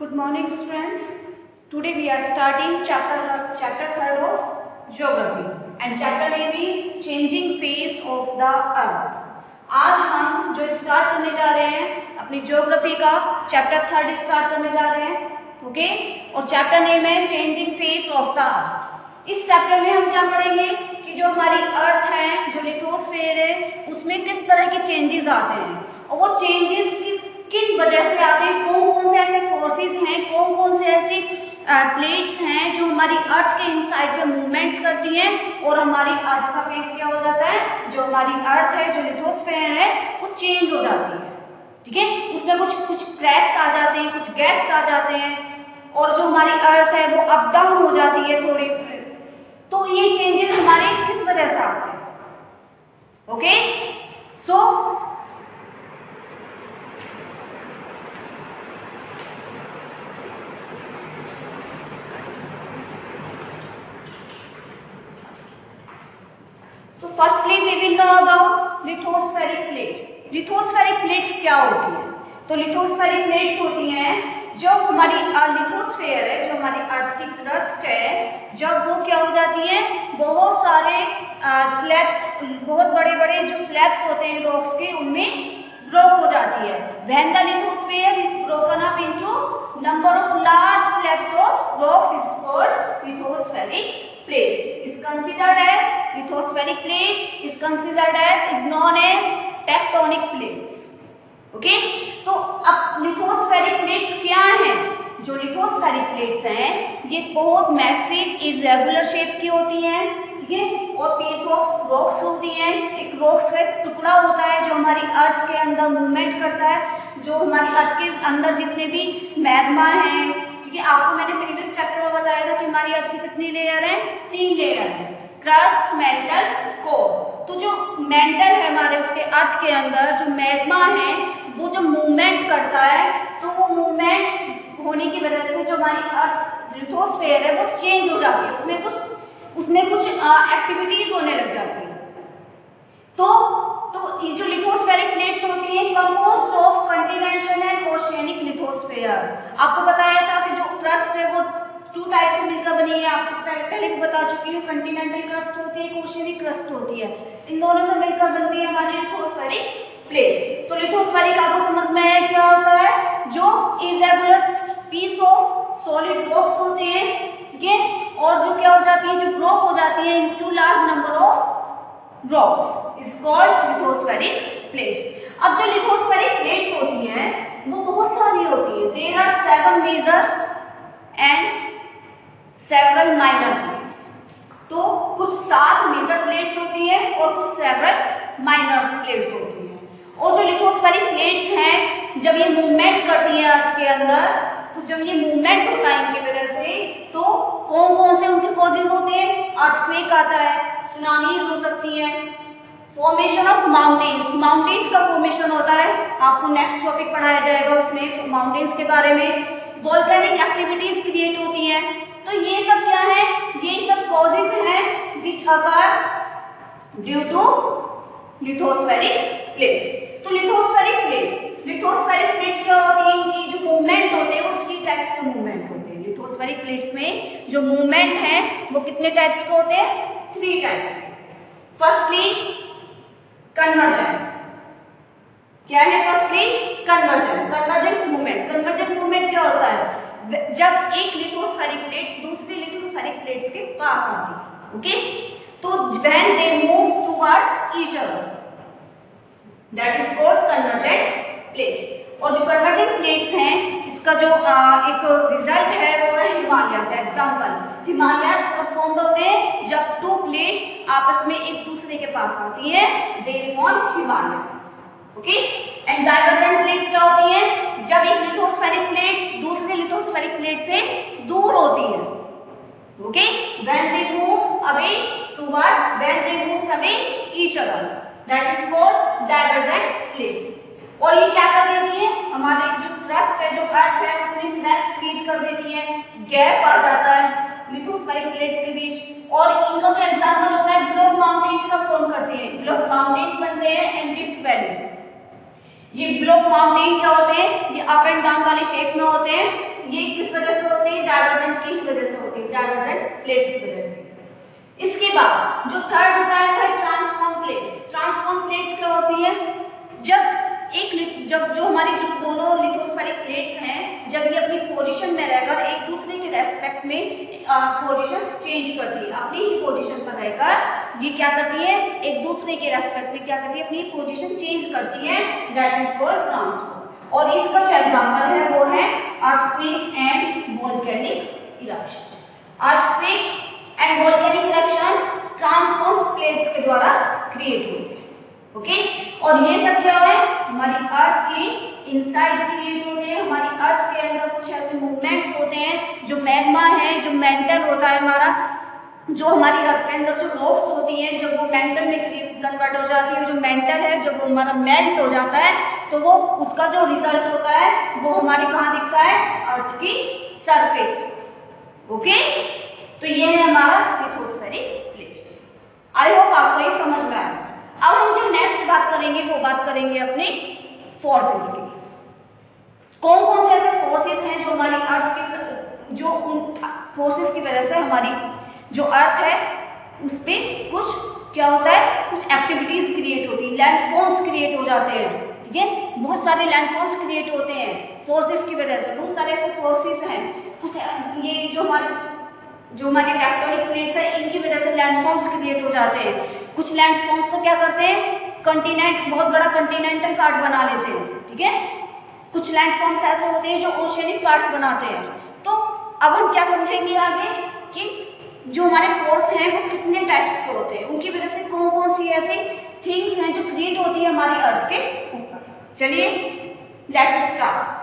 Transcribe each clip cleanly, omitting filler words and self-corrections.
Good morning, students. Today we are starting chapter third of geography, and chapter name is changing face of the earth. आज हम जो start करने जा रहे हैं अपनी ज्योग्राफी का चैप्टर थर्ड स्टार्ट करने जा रहे हैं, ओके। और चैप्टर नेम है चेंजिंग फेस ऑफ द अर्थ। इस चैप्टर में हम क्या पढ़ेंगे कि जो हमारी अर्थ है, जो लिथोस्फेयर है, उसमें किस तरह के चेंजेस आते हैं और वो चेंजेस किन वजह से आते हैं, कौन कौन से ऐसे फोर्सेस हैं, कौन कौन से ऐसी प्लेट्स हैं जो हमारी अर्थ के इनसाइड पे मूवमेंट्स करती हैं और हमारी अर्थ का फेस क्या हो जाता है, जो हमारी अर्थ है, जो लिथोस्फेयर है, वो चेंज हो जाती है। ठीक है, उसमें कुछ क्रैक्स आ जाते हैं, कुछ गैप्स आ जाते हैं और जो हमारी अर्थ है वो अप डाउन हो जाती है थोड़ी। तो ये चेंजेस हमारे किस वजह से आते हैं, okay. So firstly we will know about lithospheric plates. Lithospheric plates क्या होती है? तो लिथोस्फेरिक प्लेट्स होती हैं जो हमारी लिथोस्फेयर है, जो हमारी अर्थ की क्रस्ट है, जब वो क्या हो जाती है, बहुत सारे स्लैब्स, बहुत बड़े बड़े जो स्लैब्स होते हैं रॉक्स के, उनमें ब्रोक हो जाती है। When the lithosphere is broken up into number of large slabs of rocks is called lithospheric plates is considered as lithospheric plates is considered as is known as tectonic plates, okay. तो अब lithospheric plates क्या हैं? जो lithospheric plates हैं ये बहुत massive irregular shape की होती हैं, ठीक है, और पीस ऑफ रॉक्स होती हैं। एक रॉक्स का टुकड़ा होता है जो हमारी अर्थ के अंदर मूवमेंट करता है, जो हमारी अर्थ के अंदर जितने भी मैग्मा हैं, ठीक है। आपको मैंने प्रीवियस चैप्टर में बताया था कि हमारी अर्थ की कितनी लेयर है, 3 लेयर है, क्रस्ट, मेंटल, कोर। तो जो मेंटल है हमारे उसके अर्थ के अंदर जो मैग्मा है वो जो मूवमेंट करता है, तो वो मूवमेंट होने की वजह से जो हमारी अर्थ लिथोस्फेयर है वो चेंज हो जाती है, उसमें कुछ एक्टिविटीज होने लग जाती है। तो ये जो लिथोस्फेरिक प्लेट्स होती हैं composed of Continental and oceanic lithosphere. आपको बताया था कि जो क्रस्ट है वो 2 टाइप से मिलकर बनी है, आपको पहले भी बता चुकी हूँ। कंटिनेंटल क्रस्ट होती है, ओशियनिक क्रस्ट होती है, इन दोनों से मिलकर बनती है हमारी लिथोस्फेरिक प्लेट। तो लिथोस्फेरिक आपको समझ में आया क्या होता है? जो irregular piece of solid rocks होते हैं, ठीक है, और जो क्या हो जाती है, जो ब्रोक हो जाती है into large number of rocks is called lithospheric plates. अब जो लिथोस्फेरिक प्लेट्स होती हैं वो बहुत सारी होती है। There are 7 major and several minor plates. तो कुछ 7 मेजर प्लेट्स होती हैं और कुछ सेवरल माइनर प्लेट्स होती हैं। और जो लिथोस्फेरिक प्लेट्स हैं जब ये मूवमेंट करती हैं अर्थ के अंदर, तो जब ये मूवमेंट होता है इनकी वजह से, तो कौन कौन से उनके कॉजेज होते हैं? अर्थक्वेक आता है, सुनामीज हो सकती हैं, फॉर्मेशन ऑफ माउंटेन्स, माउंटेन्स का फॉर्मेशन होता है, आपको नेक्स्ट टॉपिक पढ़ाया जाएगा उसमें माउंटेन्स के बारे में। वोल्केनिक एक्टिविटीज क्रिएट होती हैं। तो ये सब क्या है? ये सब कॉजेज हैं which occur due to lithospheric plates. तो लिथोस्फेरिक प्लेट्स क्या होती हैं? इनकी जो मूवमेंट होते हैं वो 3 टाइप्स के मूवमेंट होते हैं। लिथोस्फेरिक प्लेट्स में जो मूवमेंट है वो कितने टाइप्स के होते हैं? 3 टाइप्स के। फर्स्टली कन्वर्जेंट, क्या है? फर्स्टली कन्वर्जेंट मूवमेंट क्या होता है? जब एक लिथोस्फेरिक प्लेट दूसरी लिथोस्फेरिक प्लेट्स के पास आती है, ओके, तो when they move towards each other, that is called convergent plates. और जो कन्वर्जेंट प्लेट्स हैं इसका जो एक रिजल्ट है वो है हिमालयस। एग्जांपल, हिमालयस कब फॉर्म होते हैं? जब 2 प्लेट्स आपस में एक दूसरे के पास आती है, they form Himalayas, okay. And divergent plates क्या होती हैं? जब एक लिथोस्फेरिक प्लेट्स दूसरे लिथोस्फेरिक प्लेट से दूर होती है, okay, when they moves away toward, when they moves away each other, that is called divergent plates. और ये क्या कर देती है? हमारे जो क्रस्ट है, जो अर्थ है, उसमें क्रैक्स क्रिएट कर देती है, गैप आ जाता है लिथोस्फेरिक प्लेट्स के बीच। और इनका जो एग्जांपल होता है ब्लॉक माउंटेन्स का फॉर्म करते हैं, ब्लॉक माउंटेन्स बनते हैं एंड रिफ्ट वैली। ये ब्लॉक माउंटेन क्या होते हैं, ये अप एंड डाउन वाले शेप में होते हैं। ये किस वजह से होते हैं, डाइवर्जेंट की वजह से होते हैं, डाइवर्जेंट प्लेट्स की वजह से। इसके बाद जो थर्ड होता है वो है ट्रांसफॉर्म प्लेट्स। ट्रांसफॉर्म प्लेट्स क्या होती है, जब जो हमारी जो दोनों लिथोस्फेरिक प्लेट्स हैं, जब ये अपनी पोजीशन में रहकर एक दूसरे के रेस्पेक्ट में पोजीशंस चेंज करती है, अपनी ही पोजीशन पर रहकर ये क्या करती है, एक दूसरे के रेस्पेक्ट में क्या करती है, अपनी पोजीशन चेंज करती है, दैट इज कॉल्ड ट्रांसफॉर्म। और इसका जो एग्जांपल है वो है earthquake and volcanic eruptions. Earthquake and volcanic eruptions transform plates के द्वारा क्रिएट होते हैं। ओके, और ये सब क्या है, हमारी अर्थ के इनसाइड क्रिएट होते हैं। हमारी अर्थ के अंदर कुछ ऐसे मूवमेंट्स होते हैं, जो मैग्मा है, जो मेंटल होता है हमारा, जो हमारी अर्थ के अंदर जो रॉक्स होती हैं, जब वो मेंटल में कन्वर्ट हो जाती है, जो मेंटल है जब वो हमारा मेल्ट हो जाता है, तो वो उसका जो रिजल्ट होता है वो हमारे कहाँ दिखता है, अर्थ की सरफेस। ओके, तो ये है हमारा लिथोस्फेरिक प्लेट। आई होप आपको ये समझ में आया। अब हम जो नेक्स्ट बात करेंगे वो बात करेंगे अपने फोर्सेस की। कौन कौन से ऐसे फोर्सेस हैं जो हमारी अर्थ की, जो उन फोर्सेस की वजह से हमारी जो अर्थ है उस पे कुछ क्या होता है, कुछ एक्टिविटीज क्रिएट होती है, लैंडफॉर्म्स क्रिएट हो जाते हैं। ठीक है, बहुत सारे लैंडफॉर्म्स क्रिएट होते हैं फोर्सेस की वजह से। बहुत सारे ऐसे फोर्सेस हैं, कुछ ये जो हमारे टेक्टोनिक प्लेट्स है, इनकी वजह से लैंडफॉर्म्स क्रिएट हो जाते हैं। कुछ लैंडफॉर्म्स तो क्या करते हैं, कंटिनेंट, बहुत बड़ा कंटिनेंटल पार्ट बना लेते हैं। ठीक है, कुछ लैंडफॉर्म्स ऐसे होते हैं जो ओशियनिक पार्ट्स बनाते हैं। तो अब हम क्या समझेंगे आगे कि जो हमारे फोर्स हैं वो कितने टाइप्स के होते हैं, उनकी वजह से कौन कौन सी ऐसी थिंग्स हैं जो क्रिएट होती है हमारी अर्थ के ऊपर। चलिए लेट्स स्टार्ट।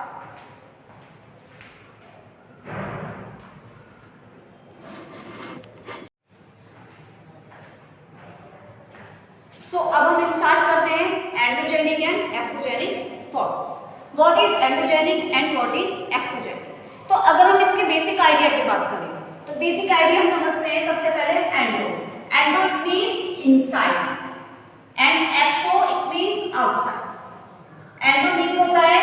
अब हम स्टार्ट करते हैं endogenic and exogenic forces. What is endogenic and what is exogenic? तो अगर हम इसके बेसिक आइडिया की बात करें तो बेसिक आइडिया हम समझते हैं सबसे पहले endo. Endo it means inside and exo it means outside. Endo mean होता है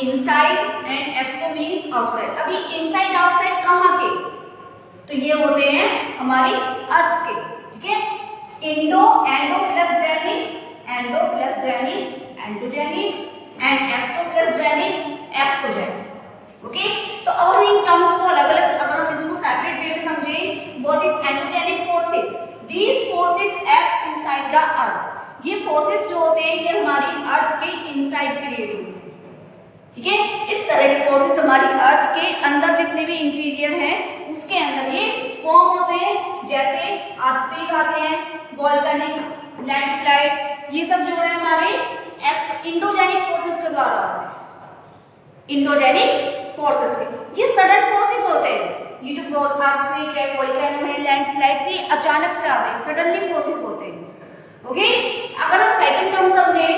inside and exo means outside. अभी इनसाइड आउटसाइड कहाँ के? तो ये होते हैं हमारी अर्थ के। ठीक है, endo, endo plus genic, endo plus genic endogenic and exo plus genic exogenic. Okay, तो अब हम इन टर्म्स को अलग अलग, अगर हम इसको सेपरेट वे में समझें, what is endogenic forces? These forces act inside the earth. ये फोर्सेस जो होते हैं ये हमारी अर्थ के इनसाइड क्रिएट होते हैं। ठीक है, इस तरह के फोर्सेस हमारी अर्थ के अंदर जितने भी इंटीरियर हैं उसके अंदर ये फॉर्म होते हैं। जैसे अर्थक्वेक आते हैं, वोल्केनिक, लैंडस्लाइड्स, ये सब जो है हमारे इंडोजेनिक फोर्सेस के द्वारा आते हैं। इंडोजेनिक फोर्सेस के ये सडन फोर्सेस होते हैं। ये जो अर्थक्वेक है, वोल्केनो है, लैंडस्लाइड्स, ये अचानक से आते हैं, सडनली फोर्सेस होते हैं। ओके, अगर हम सेकंड टर्म समझें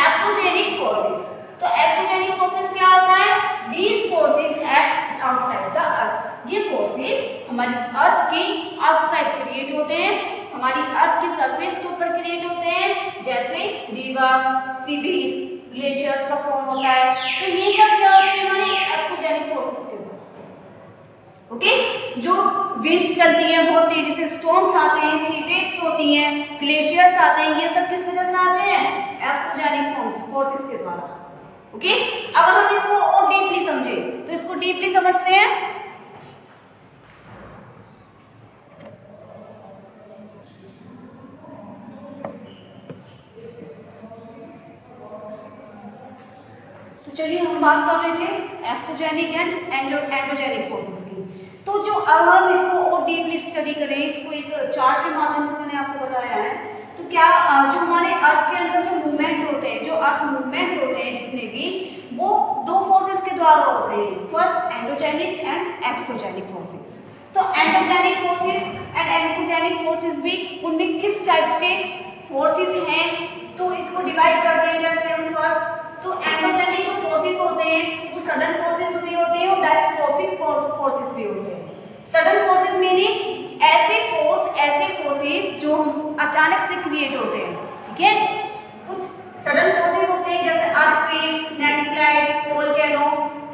एक्सोजेनिक फोर्सेस, तो एक्सोजेनिक फोर्सेस क्या होता है? These forces act outside the earth. ये फोर्सेस हमारी अर्थ के आउटसाइड क्रिएट होते हैं, हमारी अर्थ की सरफेस के ऊपर क्रिएट होते हैं, जैसे रिवर, सी बीच, ग्लेशियर्स का फॉर्म होता है। तो ये सब क्या होते हैं हमारे एक्सोजेनिक फोर्सेस के द्वारा। ओके, जो विंड्स चलती हैं बहुत तेजी से, स्टॉर्म्स आते हैं, सी वेव्स होती हैं, ग्लेशियर्स आते हैं, ये सब किस वजह से आते हैं? एक्सोजेनिक फोर्सेस के द्वारा। ओके, अगर हम इसको और डीपली समझें तो इसको डीपली समझते हैं। तो चलिए हम बात कर रहे थे एक्सोजेनिक एंड एंडोजेनिक फोर्सेस की। तो जो अब हम इसको और डीपली स्टडी करें, इसको एक चार्ट के माध्यम से मैंने आपको बताया है, तो क्या जो हमारे अर्थ के अंदर जो मूवमेंट होते हैं, जो अर्थ मूवमेंट होते हैं जितने भी, वो दो फोर्सेस के द्वारा होते हैं। First endogenic and exogenic forces. तो endogenic forces and exogenic forces भी, उनमें किस टाइप्स के फोर्सेस हैं तो इसको डिवाइड करते हैं। जैसे हम फर्स्ट, तो एंडोजेनिक जो फोर्सेस होते हैं वो सडन फोर्सेस भी होते हैं और डायस्ट्रोफिक फोर्सेस भी होते हैं। सडन फोर्सेस मीनिंग ऐसे फोर्सेस जो अचानक से क्रिएट होते हैं। ठीक है, कुछ सडन फोर्सेस होते होते हैं जैसे अर्थक्वेक्स, लैंडस्लाइड्स, वोल्केनो,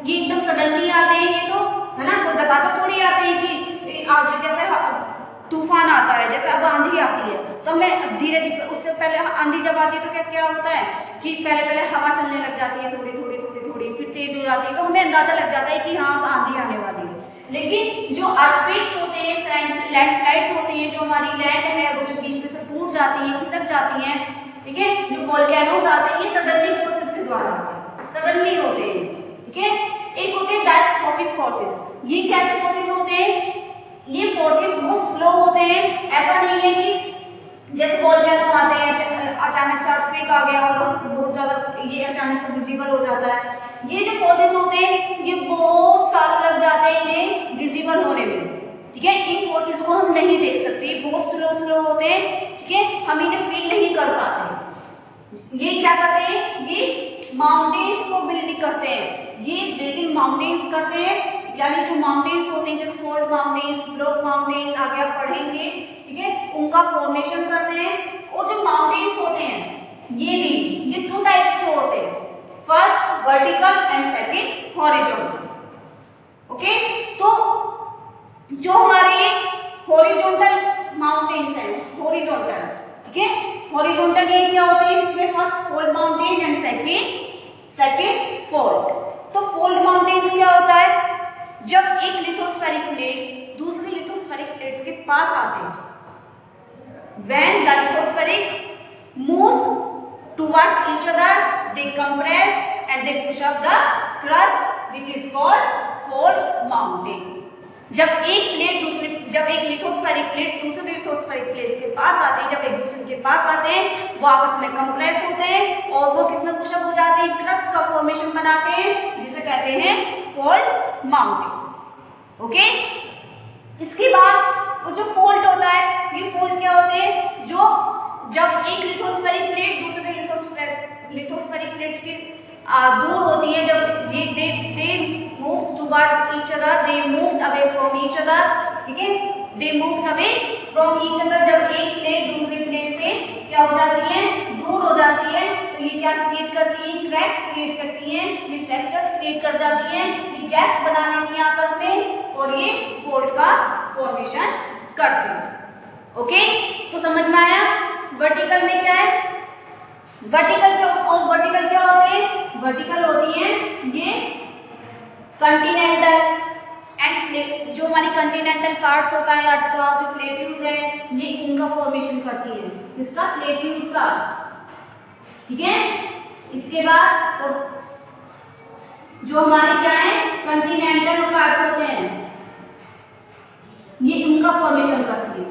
ये एकदम सडनली आते हैं, ये तो है ना, कोई बताकर थोड़ी आते हैं कि आज जैसे तूफान आता है, जैसे अब आंधी आती है तो हमें धीरे धीरे, उससे पहले आंधी जब आती है तो क्या होता है कि पहले हवा चलने लग जाती है, थोड़ी थोड़ी फिर तेज हो जाती है, तो हमें अंदाजा लग जाता है कि हाँ आंधी आने वाली है। लेकिन जो अर्थक्वेक्स होते हैं, लैंडस्लाइड्स होते हैं, जो हमारी लैंड है वो जो बीच में से टूट जाती है, खिसक जाती है, ठीक है, जो वोल्केनोज आते हैं ये सडनली फोर्सेस के द्वारा आते हैं, सडनली होते हैं, ठीक है। एक होते हैं डायस्ट्रॉफिक फोर्सेस, ये कैसे फोर्सेस होते हैं, ये फोर्सेस बहुत स्लो होते हैं, ऐसा नहीं है कि जैसे वोल्केनो आते हैं अचानक से अर्थक्वेक आ गया और बहुत ज्यादा ये अचानक से विजिबल हो जाता है, ये जो फोर्सेस होते हैं ये बहुत सालों लग जाते हैं इन्हें विजिबल होने में, ठीक है। इन फोर्सेस को हम नहीं देख सकते, बहुत स्लो होते हैं, ठीक है, हम इन्हें फील नहीं कर पाते। ये क्या करते हैं, ये माउंटेन्स को बिल्डिंग करते हैं, ये बिल्डिंग माउंटेन्स करते हैं, यानी जो माउंटेन्स होते हैं जैसे फोल्ड माउंटेन्स, ब्लॉक माउंटेन्स, आगे आप पढ़ेंगे, ठीक है, उनका फॉर्मेशन करते हैं। और जो माउंटेन्स होते हैं ये टू टाइप्स के होते हैं, first vertical and second horizontal. Okay, तो जो हमारे हॉरिजॉन्टल माउंटेन्स हैं, हॉरिजॉन्टल, ठीक है, हॉरिजॉन्टल ये क्या होते हैं, इसमें first fold mountain and second fold. तो फोल्ड माउंटेन्स क्या होता है, जब एक लिथोस्फेरिक प्लेट्स दूसरी लिथोस्फेरिक प्लेट्स के पास आते हैं, when the lithospheric moves towards each other, they compress and they push up the crust, which is called fold mountains. जब एक लिथोस्फेरिक प्लेट दूसरे लिथोस्फेरिक प्लेट्स के पास आते हैं, जब एक दूसरे के पास आते हैं, वो आपस में कंप्रेस होते हैं और वो किसमें पुशअप हो जाते हैं, क्रस्ट का फॉर्मेशन बनाते हैं, जिसे कहते हैं फोल्ड माउंटेन्स। ओके, इसके बाद वो जो फोल्ड होता है, ये फोल्ड क्या होते हैं, जो जब एक लिथोस्फेरिक प्लेट दूसरे लिथोस्फेरिक प्लेट्स की दूर होती है, जब ये they moves towards each other, they moves away from each other, ठीक है, they moves away from each other, जब एक प्लेट दूसरी प्लेट से क्या हो जाती है, दूर हो जाती है, तो ये क्या क्रिएट करती है, क्रैक्स क्रिएट करती है, ये फ्रैक्चर्स क्रिएट कर जाती है, ये गैस बना लेती है आपस में और ये फोल्ड का फॉर्मेशन करती है। ओके, तो समझ में आया। वर्टिकल में क्या है, वर्टिकल क्या होते हैं, वर्टिकल होती है ये कंटिनेंटल एंड जो हमारी कंटिनेंटल पार्ट्स होता है अर्थ का, जो प्लेट्यूज है, ये इनका फॉर्मेशन करती है, इसका प्लेट्यूज का, ठीक है। इसके बाद जो हमारे क्या है कंटिनेंटल पार्ट्स होते हैं, ये इनका फॉर्मेशन करती है,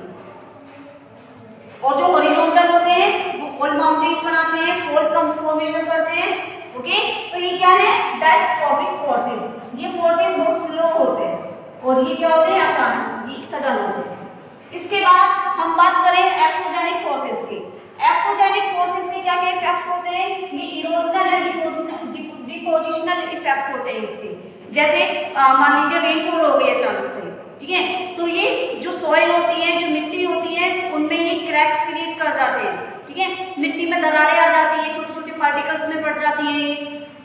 और जो हॉरिजॉन्टल होते हैं वो फोल्ड माउंटेन्स बनाते हैं, फोल्ड का फॉर्मेशन करते हैं। ओके, तो ये क्या है, डायस्ट्रॉफिक फोर्सेस, ये फोर्सेस बहुत स्लो होते हैं और ये क्या होते हैं, अचानक से सडन होते हैं। इसके बाद हम बात करें एक्सोजेनिक फोर्सेस की। एक्सोजेनिक फोर्सेस के क्या क्या इफेक्ट्स होते हैं, ये इरोजनल एंड डिपोजिशनल इफेक्ट्स होते हैं इसके, जैसे मान लीजिए रेनफॉल हो गई अचानक से, ठीक है, तो ये जो सॉइल होती है, जो मिट्टी होती है, उनमें ये क्रैक्स क्रिएट कर जाते हैं, ठीक है, मिट्टी में दरारें आ जाती है, छोटे छोटे पार्टिकल्स में पड़ जाती हैं,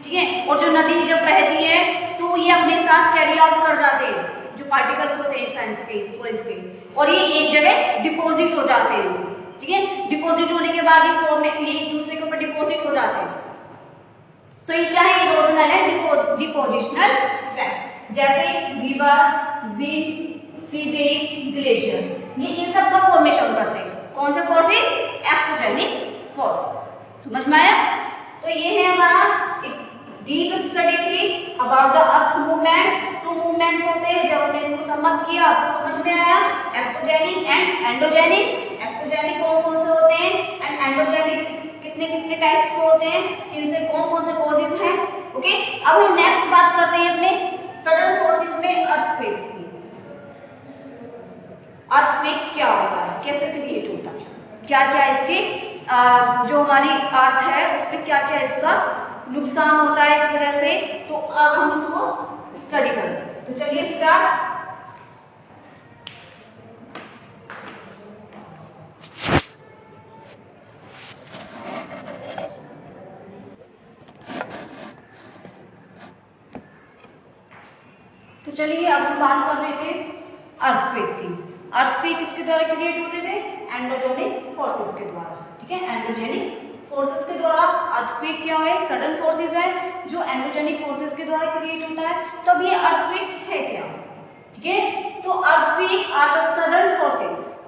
ठीक है, और जो नदी जब बहती है तो ये अपने साथ कैरी आउट कर जाते हैं जो पार्टिकल्स होते हैं सैंड्स के, सॉइल्स के, और ये एक जगह डिपॉजिट हो जाते हैं, ठीक है, डिपॉजिट होने के बाद ये एक दूसरे के ऊपर डिपॉजिट हो जाते हैं। तो ये क्या है, इरोजनल एंड डिपोजिशनल इफेक्ट्स, जैसे रिवर्स, विंड्स, सी वेव्स, ग्लेशियर्स, ये इन सब का फॉर्मेशन करते हैं। कौन से फोर्सेस, एक्सोजेनिक फोर्सेस। समझ में आया। तो ये है हमारा एक डीप स्टडी थी about the earth movement. Two movements होते हैं, जब हमने इसको समअप किया आपको समझ में आया, एक्सोजेनिक एंड एंडोजेनिक। एक्सोजेनिक कौन कौन से होते हैं एंड एंडोजेनिक कितने कितने टाइप्स के होते हैं, इनसे कौन कौन से कॉजेज हैं। ओके, अब हम नेक्स्ट बात करते हैं अपने सडन फोर्सेस में अर्थक्वेक्स की। अर्थक्वेक क्या होता है, कैसे क्रिएट होता है, क्या क्या इसके जो हमारी अर्थ है उसमें क्या क्या इसका नुकसान होता है इस वजह से, तो अब हम इसको स्टडी करते हैं। तो चलिए स्टार्ट। तो चलिए अब हम बात कर रहे थे अर्थक्वेक की। अर्थक्वेक किसके द्वारा क्रिएट होते थे? एंडोजेनिक फोर्सेस के द्वारा। ठीक है, एंडोजेनिक फोर्सेस के द्वारा। अर्थक्वेक क्या है? सडन फोर्सेस है जो एंडोजेनिक फोर्सेस के द्वारा क्रिएट होता है। तब ये अर्थक्वेक है क्या? ठीक है, तो earthquake are the sudden forces.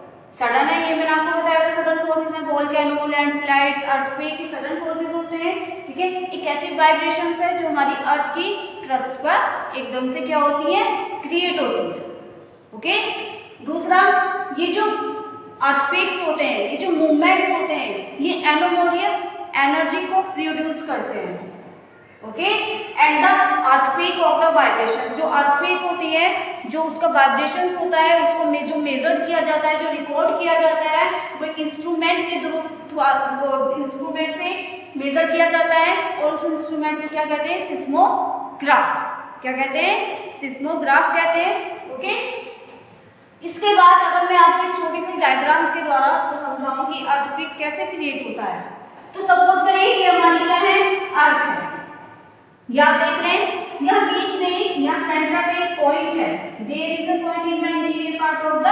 Sudden है, ये मैंने आपको बताया था सडन फोर्सेस है। वोल्केनो, लैंडस्लाइड्स, अर्थक्वेक ये सडन फोर्सेस होते हैं। ठीक है, एक ऐसी वाइब्रेशंस है जो हमारी अर्थ की क्रस्ट पर एकदम से क्या होती है? क्रिएट होती है। ओके, दूसरा, ये जो अर्थक्वेक्स होते हैं, ये जो मूवमेंट्स होते हैं, ये एनोमोलियस एनर्जी को प्रोड्यूस करते हैं। Okay, and the earthquake of the vibration, जो अर्थक्वेक होती है, जो उसका वाइब्रेशंस होता है, उसको जो मेजर किया जाता है, जो रिकॉर्ड किया जाता है, वो एक इंस्ट्रूमेंट के थ्रू इंस्ट्रूमेंट से मेजर किया जाता है। और उस इंस्ट्रूमेंट को क्या कहते हैं? सिस्मोग्राफ। क्या कहते हैं? सिस्मोग्राफ कहते हैं। ओके, इसके बाद अगर मैं आपको एक छोटी सी डायग्राम के द्वारा आपको समझाऊं कि अर्थक्वेक कैसे क्रिएट होता है, तो सपोज करें ये हमारी क्या है? अर्थ है। ये आप देख रहे हैं, यहाँ बीच में, यहाँ सेंटर पे एक पॉइंट है। There is a point in the interior part of the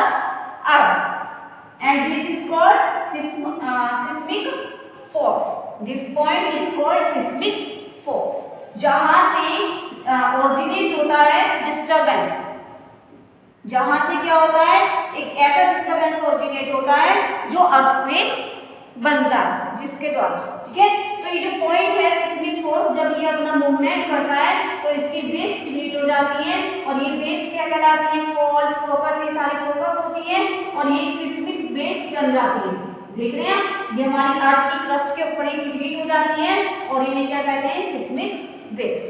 earth and this is called seismic force. This point is called seismic force, जहां से ओरिजिनेट होता है डिस्टरबेंस। जहां से क्या होता है? एक ऐसा डिस्टरबेंस ओरिजिनेट होता है जो अर्थक्वेक बनता है, जिसके द्वारा। ठीक है, तो ये जो पॉइंट है सिस्मिक फोर्स, जब ये अपना मूवमेंट करता है तो इसकी वेव्स क्रिएट हो जाती हैं। और ये वेव्स क्या कहलाती हैं? फॉल्ट, फोकस, ये सारी फोकस होती हैं और ये सिस्मिक वेव्स बन जाती हैं। देख रहे हैं, ये हमारी अर्थ की क्रस्ट के ऊपर क्रिएट हो जाती है और इन्हें क्या कहते हैं? Seismic waves.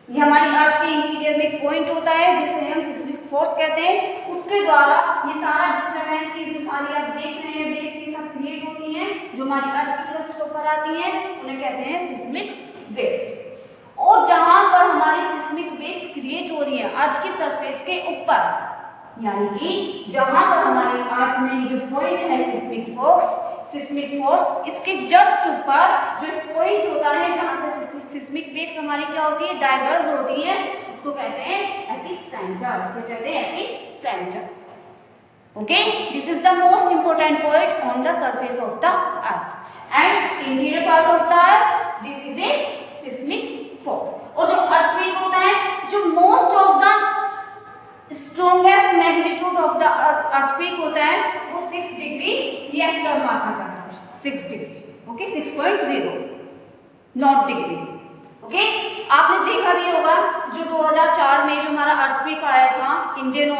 ये हमारी अर्थ के इंटीरियर में एक पॉइंट होता है जिसे हम सिस्मिक फोर्स कहते हैं। उसके द्वारा ये सारा डिस्टरबेंस, ये जो सारी आप देख रहे हैं वेव्स, ये सब क्रिएट होती हैं, जो हमारी अर्थ की क्रस्ट के ऊपर आती हैं, उन्हें कहते हैं सिस्मिक वेव्स। और जहां पर हमारी सिस्मिक वेव्स क्रिएट हो रही है अर्थ की सरफेस के ऊपर, यानी कि जहां पर हमारी अर्थ में जो पॉइंट है सिस्मिक फोर्स, इसके जस्ट ऊपर जो एक पॉइंट होता है जहां से सिस्मिक वेव्स हमारी क्या होती है? डाइवर्ज होती है, उसको कहते हैं एपिसेंटर। क्या कहते हैं? Epicentre. Okay, this is the most important point on the surface of the earth and interior part of the earth, this is a seismic force. और जो अर्थक्वेक होता है, जो most of the strongest magnitude of the earthquake होता है, वो 6 degree reactor माना जाता है। 6 degree, okay, 6.0 not degree. Okay, आपने देखा भी होगा जो 2004 में जो हमारा अर्थक्वेक आया था इंडियन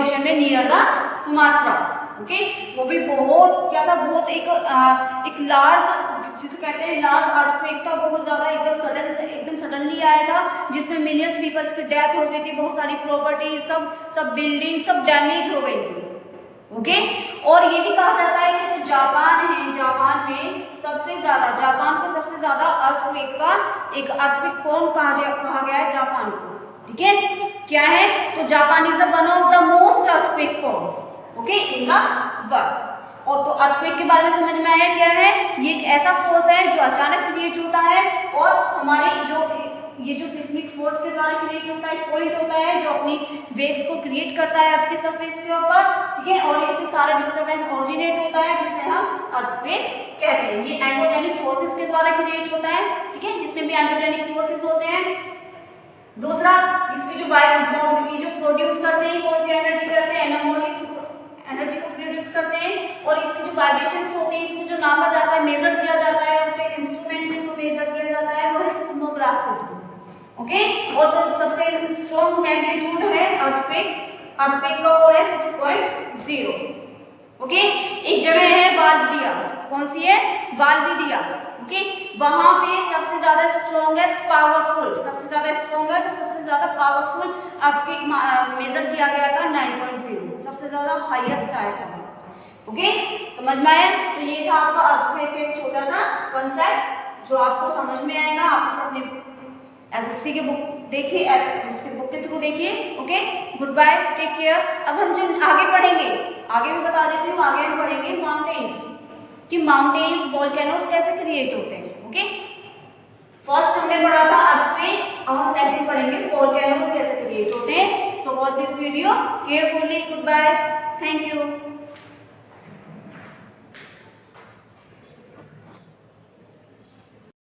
ओशन में नियर द सुमात्रा। ओके, वो भी बहुत क्या था? बहुत एक लार्ज, जिसे कहते हैं लार्ज अर्थक्वेक था। बहुत ज्यादा एकदम सडनली आया था, जिसमें मिलियंस पीपल्स की डेथ हो गई थी, बहुत सारी प्रॉपर्टी, सब बिल्डिंग सब डैमेज हो गई थी। ओके, और ये भी कहा जाता है कि जो जापान है, जापान में जापान को सबसे ज्यादा अर्थक्वेक कौन कहा गया है? जापान को। ठीक है, क्या है? तो Japan is one of the most earthquake prone, okay, in the world. और तो अर्थक्वेक के बारे में समझ में आया क्या है? ये एक ऐसा फोर्स है जो अचानक क्रिएट होता है और हमारी ये जो सिस्मिक फोर्स के द्वारा क्रिएट होता है, पॉइंट होता है जो अपनी वेव्स को क्रिएट करता है अर्थ के सरफेस के ऊपर। ठीक है, और इससे सारा डिस्टरबेंस ओरिजिनेट होता है, जिसे हम अर्थक्वेक कहते हैं। ये एंडोजेनिक फोर्सेस के द्वारा क्रिएट होता है। ठीक है, जितने भी एंडोजेनिक फोर्सेस होते हैं। दूसरा, इसकी जो जो प्रोड्यूस करते हैं, कौन सी एनर्जी करते हैं? एनोमोलियस एनर्जी को प्रोड्यूस करते हैं। और इसकी जो वाइब्रेशंस होती है, इसको जो नापा जाता है, मेजर किया जाता है, उसको एक इंस्ट्रूमेंट के थ्रू मेजर किया जाता है, वो है सिस्मोग्राफ के थ्रू। ओके, और जो सबसे स्ट्रॉन्ग मैग्नीट्यूड है अर्थक्वेक का वो है 6.0। ओके, एक जगह है वाल्विया, कौन सी है? वाल्विया। ओके, वहां पे सबसे ज्यादा स्ट्रॉन्गेस्ट पावरफुल, सबसे ज्यादा स्ट्रॉन्गर तो सबसे ज्यादा पावरफुल अर्थक्वेक मेजर किया गया था 9.0, सबसे ज्यादा हाईएस्ट आया था। ओके, समझ में आया? तो ये था आपका अर्थक्वेक का एक छोटा सा कंसेप्ट जो आपको समझ में आएगा। आप अपने एसएसटी के बुक देखिए, उसके बुक के थ्रू देखिए। Okay, good bye, take care. अब हम जो आगे पढ़ेंगे, आगे भी बता देती हूँ, आगे हम पढ़ेंगे माउंटेन्स, कि माउंटेन्स वोल्केनोस कैसे क्रिएट होते हैं। ओके, फर्स्ट हमने पढ़ा था अर्थक्वेक, अब हम सेकंड पढ़ेंगे पढ़ेंगे वोल्केनोज कैसे क्रिएट होते हैं। So watch this video carefully. Good bye, thank you.